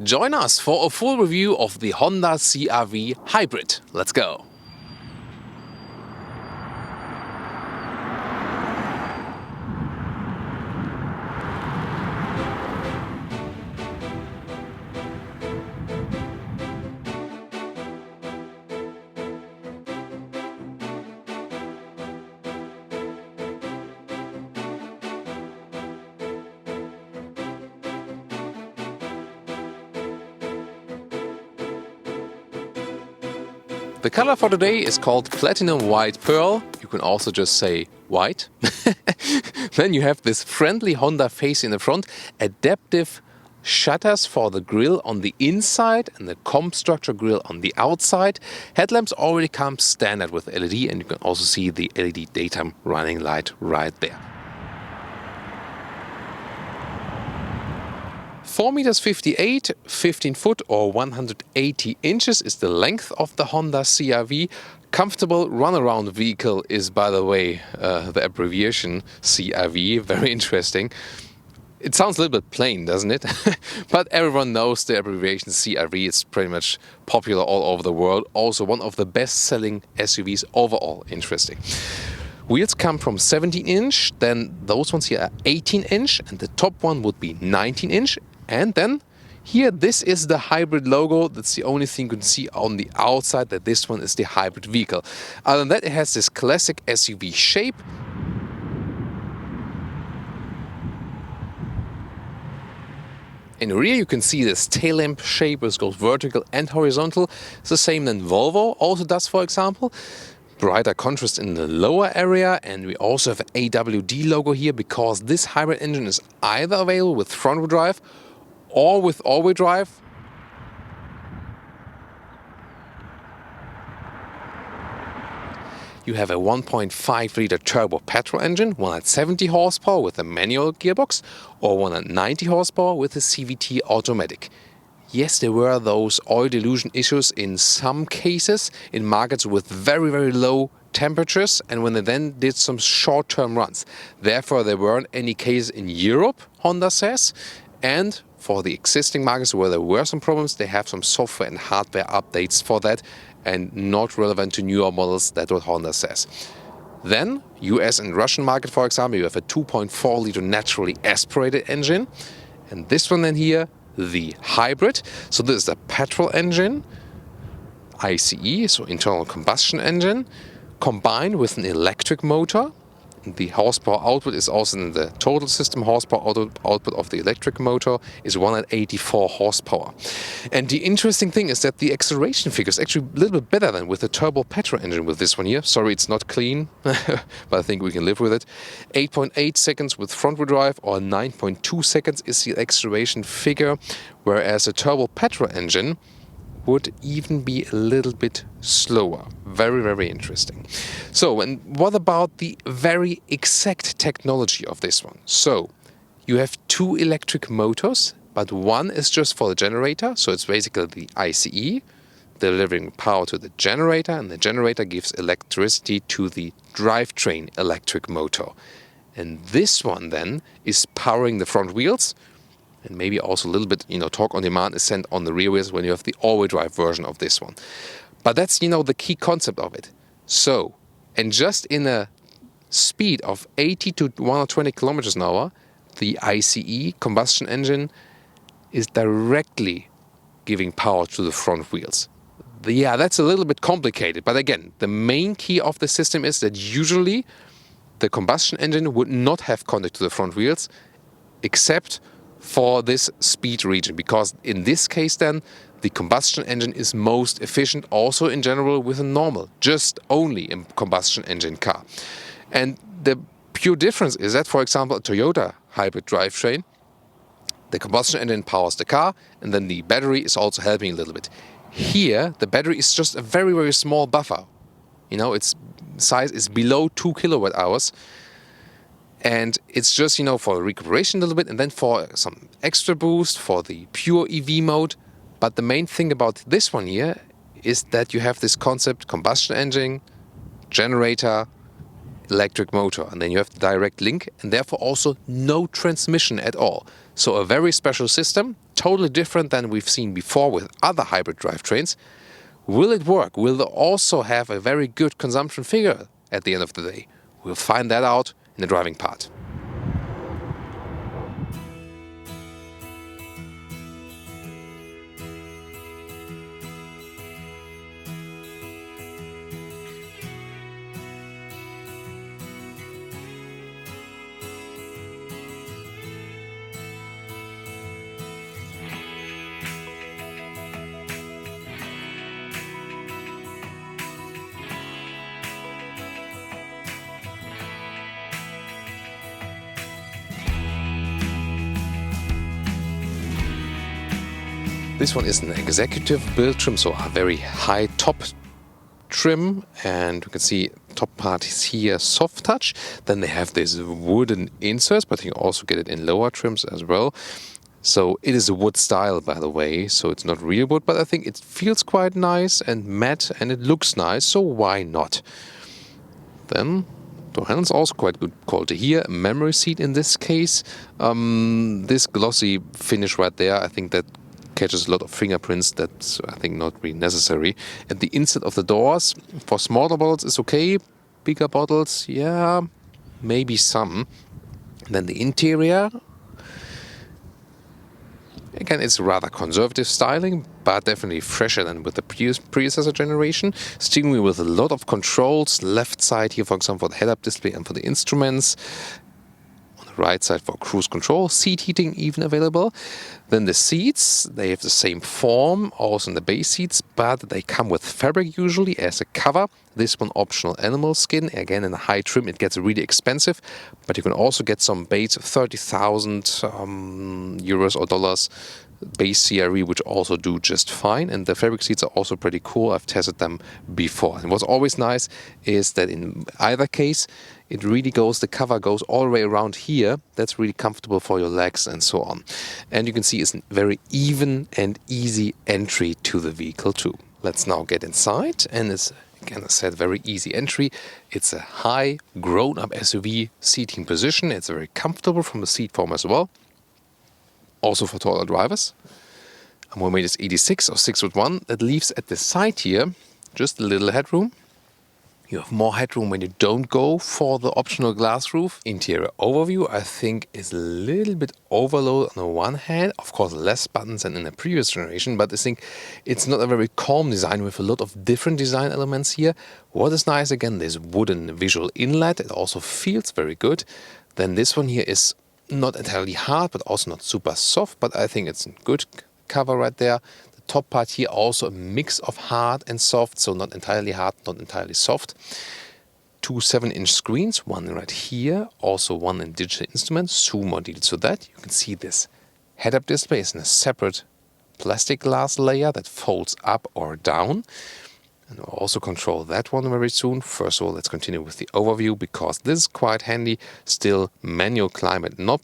Join us for a full review of the Honda CR-V Hybrid. Let's go! The color for today is called Platinum White Pearl. You can also just say white. Then you have this friendly Honda face in the front, adaptive shutters for the grille on the inside and the comp structure grille on the outside. Headlamps already come standard with LED, and you can also see the LED daytime running light right there. 4.58 meters, 15 foot or 180 inches is the length of the Honda CR-V. Comfortable runaround vehicle is, by the way, the abbreviation CR-V. Very interesting. It sounds a little bit plain, doesn't it? But everyone knows the abbreviation CR-V. It's pretty much popular all over the world. Also one of the best-selling SUVs overall. Interesting. Wheels come from 17-inch, then those ones here are 18-inch, and the top one would be 19-inch. And then here, this is the hybrid logo. That's the only thing you can see on the outside, that this one is the hybrid vehicle. Other than that, it has this classic SUV shape. In the rear, you can see this tail lamp shape, which goes vertical and horizontal. It's the same than Volvo also does, for example. Brighter contrast in the lower area, and we also have an AWD logo here because this hybrid engine is either available with front-wheel drive or with all-wheel drive. You have a 1.5-liter turbo petrol engine, 170 horsepower with a manual gearbox, or 190 horsepower with a CVT automatic. Yes, there were those oil dilution issues in some cases in markets with very, very low temperatures, and when they then did some short-term runs. Therefore, there weren't any cases in Europe, Honda says, and for the existing markets where there were some problems, they have some software and hardware updates for that, and not relevant to newer models. That's what Honda says. Then, US and Russian market, for example, you have a 2.4-liter naturally aspirated engine, and this one then here, the hybrid. So this is the petrol engine, ICE, so internal combustion engine, combined with an electric motor. The horsepower output is also in the total system. Horsepower output of the electric motor is 184 horsepower. And the interesting thing is that the acceleration figure is actually a little bit better than with the turbo petrol engine with this one here. Sorry, it's not clean, but I think we can live with it. 8.8 seconds with front-wheel drive, or 9.2 seconds is the acceleration figure, whereas a turbo petrol engine would even be a little bit slower. Very, very interesting. So, and what about the very exact technology of this one? So, you have two electric motors, but one is just for the generator. So it's basically the ICE, delivering power to the generator, and the generator gives electricity to the drivetrain electric motor. And this one then is powering the front wheels, and maybe also a little bit, torque on demand is sent on the rear wheels when you have the all-wheel drive version of this one. But that's, the key concept of it. So, and just in a speed of 80 to 120 kilometers an hour, the ICE combustion engine is directly giving power to the front wheels. Yeah, that's a little bit complicated. But again, the main key of the system is that usually the combustion engine would not have contact to the front wheels, except for this speed region, because in this case then the combustion engine is most efficient also in general with a normal, just only a combustion engine car. And the pure difference is that, for example, a Toyota hybrid drivetrain, the combustion engine powers the car, and then the battery is also helping a little bit. Here the battery is just a very, very small buffer. Its size is below 2 kilowatt hours. And it's just, for recuperation a little bit, and then for some extra boost for the pure EV mode. But the main thing about this one here is that you have this concept: combustion engine, generator, electric motor. And then you have the direct link, and therefore also no transmission at all. So a very special system. totally different than we've seen before with other hybrid drivetrains. Will it work? Will it also have a very good consumption figure at the end of the day? We'll find that out in the driving part. This one is an executive build trim, so a very high top trim, and you can see top part is here soft touch. Then they have this wooden inserts, but you can also get it in lower trims as well. So it is a wood style, by the way, so it's not real wood, but I think it feels quite nice and matte, and it looks nice, so why not? Then door handles also quite good quality here. Memory seat in this case. This glossy finish right there, I think that catches a lot of fingerprints. That's, I think, not really necessary. And the insert of the doors for smaller bottles is okay. Bigger bottles, yeah, maybe some. Then the interior, again, it's rather conservative styling, but definitely fresher than with the predecessor generation. Steering wheel with a lot of controls. Left side here, for example, for the head-up display and for the instruments. On the right side for cruise control. Seat heating even available. Then the seats, they have the same form, also in the base seats, but they come with fabric usually as a cover. This one optional animal skin. Again, in a high trim, it gets really expensive, but you can also get some base of 30,000 euros or dollars base CRE, which also do just fine. And the fabric seats are also pretty cool. I've tested them before. And what's always nice is that in either case, it really goes, the cover goes all the way around here. That's really comfortable for your legs and so on. And you can see it's a very even and easy entry to the vehicle too. Let's now get inside, and it's, again, I said, very easy entry. It's a high grown-up SUV seating position. It's very comfortable from the seat form as well. Also for taller drivers. And we made this 86 or 6'1". That leaves at the side here just a little headroom. You have more headroom when you don't go for the optional glass roof. Interior overview, I think, is a little bit overload on the one hand. Of course, less buttons than in the previous generation, but I think it's not a very calm design with a lot of different design elements here. What is nice, again, this wooden visual inlet. It also feels very good. Then this one here is not entirely hard, but also not super soft, but I think it's a good cover right there. Top part here also a mix of hard and soft, so not entirely hard, not entirely soft. Two 7-inch screens, one right here, also one in digital instruments, two more details to that. You can see this head-up display is in a separate plastic glass layer that folds up or down. And we'll also control that one very soon. First of all, let's continue with the overview, because this is quite handy. Still manual climate knob.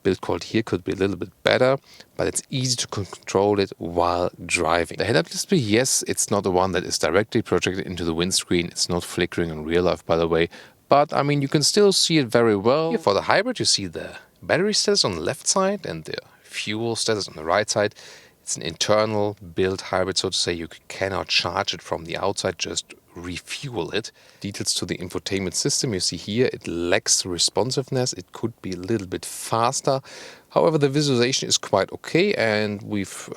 Build quality here could be a little bit better, but it's easy to control it while driving. The head-up display, yes, it's not the one that is directly projected into the windscreen. It's not flickering in real life, by the way. But, I mean, you can still see it very well. Here for the hybrid, you see the battery status on the left side and the fuel status on the right side. It's an internal built hybrid, so to say. You cannot charge it from the outside, just refuel it. Details to the infotainment system, you see here, it lacks responsiveness. It could be a little bit faster. However, the visualization is quite okay, and we've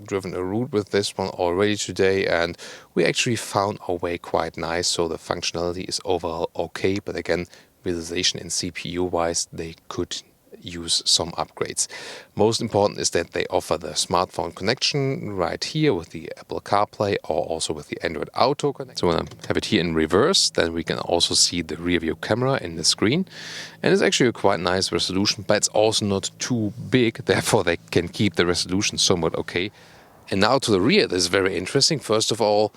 driven a route with this one already today, and we actually found our way quite nice. So the functionality is overall okay, but again, visualization and CPU wise, they could use some upgrades. Most important is that they offer the smartphone connection right here with the Apple CarPlay or also with the Android Auto connection. So when I have it here in reverse, then we can also see the rear view camera in the screen. And it's actually a quite nice resolution, but it's also not too big. Therefore, they can keep the resolution somewhat okay. And now to the rear. This is very interesting. First of all,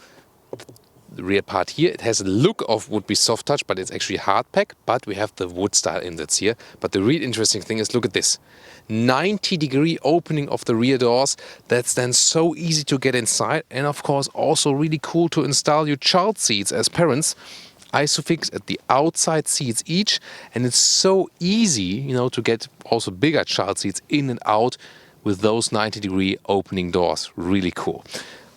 the rear part here, it has a look of would be soft touch, but it's actually hard pack, but we have the wood style inlets here. But the real interesting thing is, look at this 90-degree opening of the rear doors. That's then so easy to get inside, and of course also really cool to install your child seats as parents. Isofix at the outside seats each, and it's so easy, to get also bigger child seats in and out with those 90-degree opening doors. Really cool.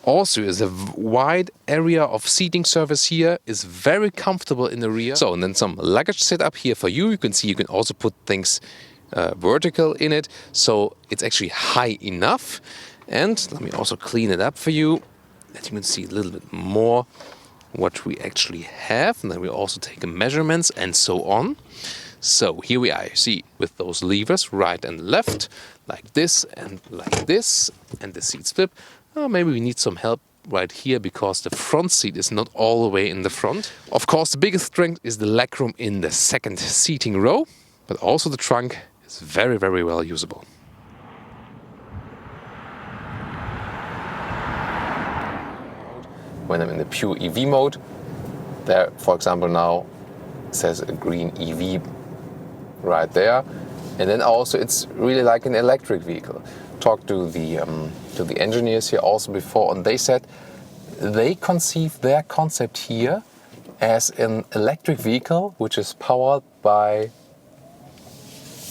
Also, is a wide area of seating surface here, is very comfortable in the rear. So, and then some luggage setup here for you. You can see you can also put things vertical in it. So it's actually high enough. And let me also clean it up for you, that you can see a little bit more what we actually have. And then we also take measurements and so on. So here we are, you see, with those levers, right and left, like this, and the seats flip. Oh, maybe we need some help right here because the front seat is not all the way in the front. Of course, the biggest strength is the legroom in the second seating row, but also the trunk is very, very well usable. When I'm in the pure EV mode, there, for example, now says a green EV right there. And then also it's really like an electric vehicle. Talked to the engineers here also before, and they said they conceive their concept here as an electric vehicle which is powered by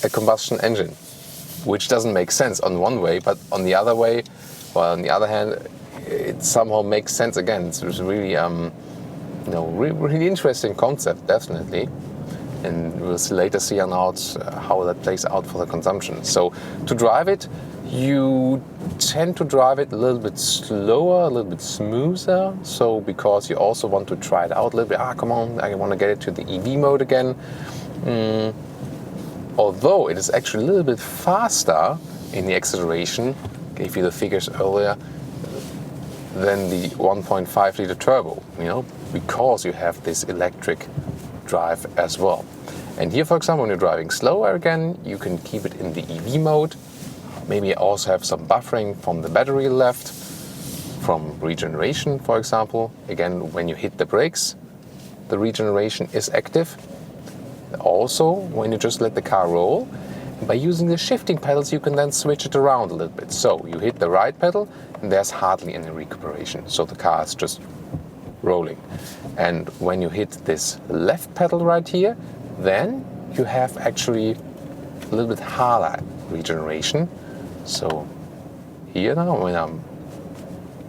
a combustion engine, which doesn't make sense on one way, but on the other way, well, on the other hand, it somehow makes sense again. It's really really interesting concept, definitely. And we'll later see how that plays out for the consumption. So to drive it, you tend to drive it a little bit slower, a little bit smoother. So because you also want to try it out a little bit. Come on, I want to get it to the EV mode again. Although it is actually a little bit faster in the acceleration, gave you the figures earlier, than the 1.5 liter turbo, because you have this electric drive as well. And here, for example, when you're driving slower again, you can keep it in the EV mode. Maybe also have some buffering from the battery left, from regeneration, for example. Again, when you hit the brakes, the regeneration is active. Also, when you just let the car roll, by using the shifting pedals, you can then switch it around a little bit. So you hit the right pedal, and there's hardly any recuperation. So the car is just rolling. And when you hit this left pedal right here, then you have actually a little bit harder regeneration. So here now, when I'm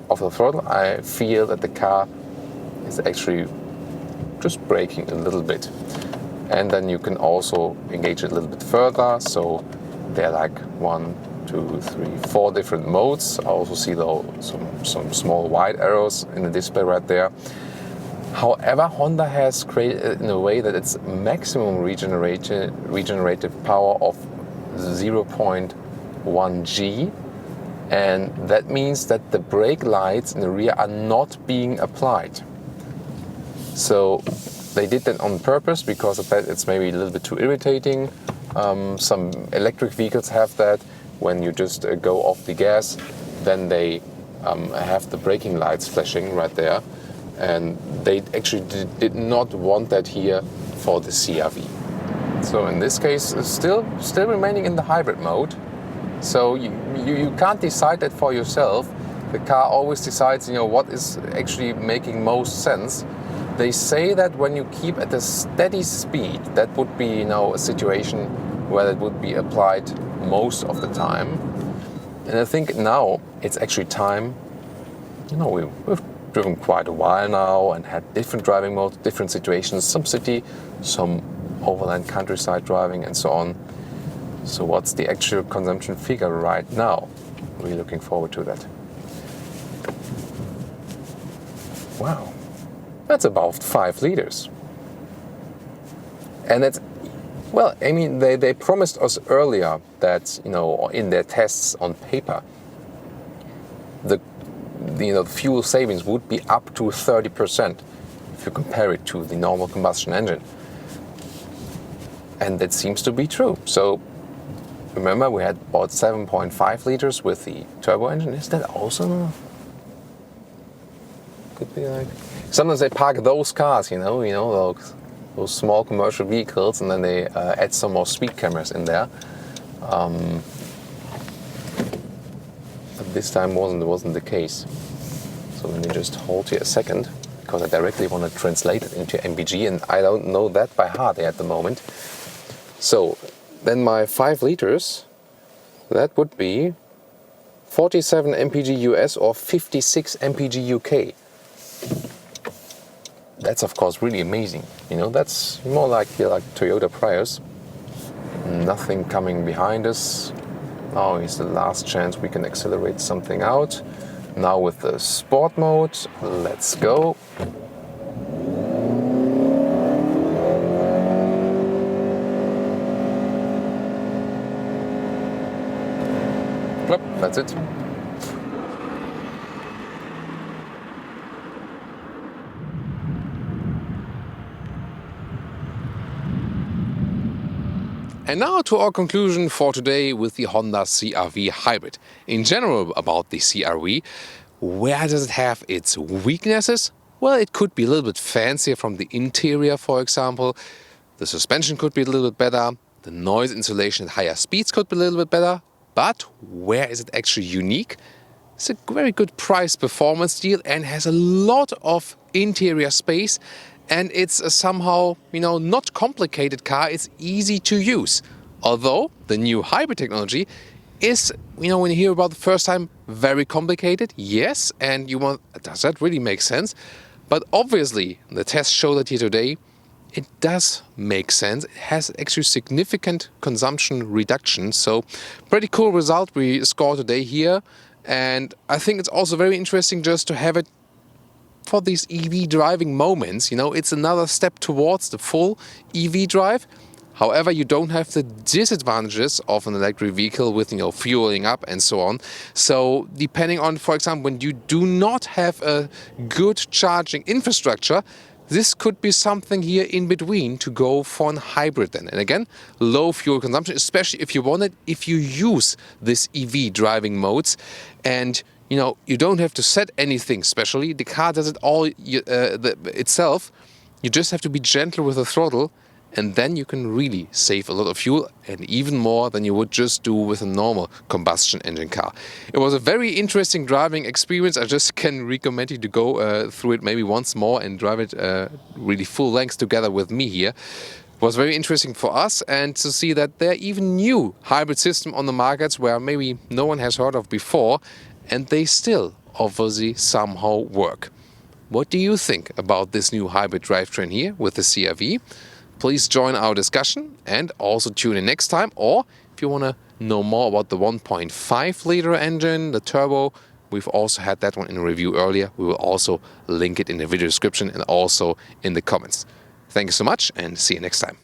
off the throttle, I feel that the car is actually just braking a little bit. And then you can also engage it a little bit further. So there are like 1, 2, 3, 4 different modes. I also see some small white arrows in the display right there. However, Honda has created in a way that it's maximum regenerative power of 0.1 G, and that means that the brake lights in the rear are not being applied. So they did that on purpose because of that it's maybe a little bit too irritating. Some electric vehicles have that. When you just go off the gas, then they have the braking lights flashing right there. And they actually did not want that here for the CR-V. So in this case, it's still remaining in the hybrid mode. So you can't decide that for yourself. The car always decides, what is actually making most sense. They say that when you keep at a steady speed, that would be, a situation where it would be applied most of the time. And I think now it's actually time. We've driven quite a while now and had different driving modes, different situations, some city, some overland countryside driving and so on. So what's the actual consumption figure right now? Really looking forward to that. Wow, that's about 5 liters. And that's, well, I mean, they promised us earlier that, in their tests on paper, the fuel savings would be up to 30% if you compare it to the normal combustion engine. And that seems to be true. So remember, we had about 7.5 liters with the turbo engine. Is that also? Could be like. Sometimes they park those cars, those small commercial vehicles, and then they add some more speed cameras in there. But this time wasn't the case. So let me just hold here a second, because I directly want to translate it into MPG, and I don't know that by heart at the moment. So then my 5 liters, that would be 47 mpg US or 56 mpg UK. That's of course really amazing. You know, that's more like Toyota Prius. Nothing coming behind us. Now is the last chance we can accelerate something out. Now with the sport mode, let's go. Plop, that's it. And now to our conclusion for today with the Honda CR-V Hybrid. In general about the CR-V, where does it have its weaknesses? Well, it could be a little bit fancier from the interior, for example. The suspension could be a little bit better. The noise insulation at higher speeds could be a little bit better. But where is it actually unique? It's a very good price-performance deal and has a lot of interior space. And it's a somehow, not complicated car. It's easy to use. Although the new hybrid technology is, when you hear about the first time, very complicated. Yes, and does that really make sense? But obviously, the tests show that here today, it does make sense. It has actually significant consumption reduction. So pretty cool result we scored today here. And I think it's also very interesting just to have it for these EV driving moments. It's another step towards the full EV drive. However, you don't have the disadvantages of an electric vehicle with, fueling up and so on. So depending on, for example, when you do not have a good charging infrastructure, this could be something here in between to go for a hybrid then. And again, low fuel consumption, especially if you want it, if you use this EV driving modes. And you don't have to set anything specially. The car does it all itself. You just have to be gentle with the throttle, and then you can really save a lot of fuel, and even more than you would just do with a normal combustion engine car. It was a very interesting driving experience. I just can recommend you to go through it maybe once more and drive it really full length together with me here. It was very interesting for us, and to see that there are even new hybrid systems on the markets where maybe no one has heard of before, and they still obviously somehow work. What do you think about this new hybrid drivetrain here with the CR-V? Please join our discussion and also tune in next time. Or if you want to know more about the 1.5 liter engine, the turbo, we've also had that one in a review earlier. We will also link it in the video description and also in the comments. Thank you so much and see you next time.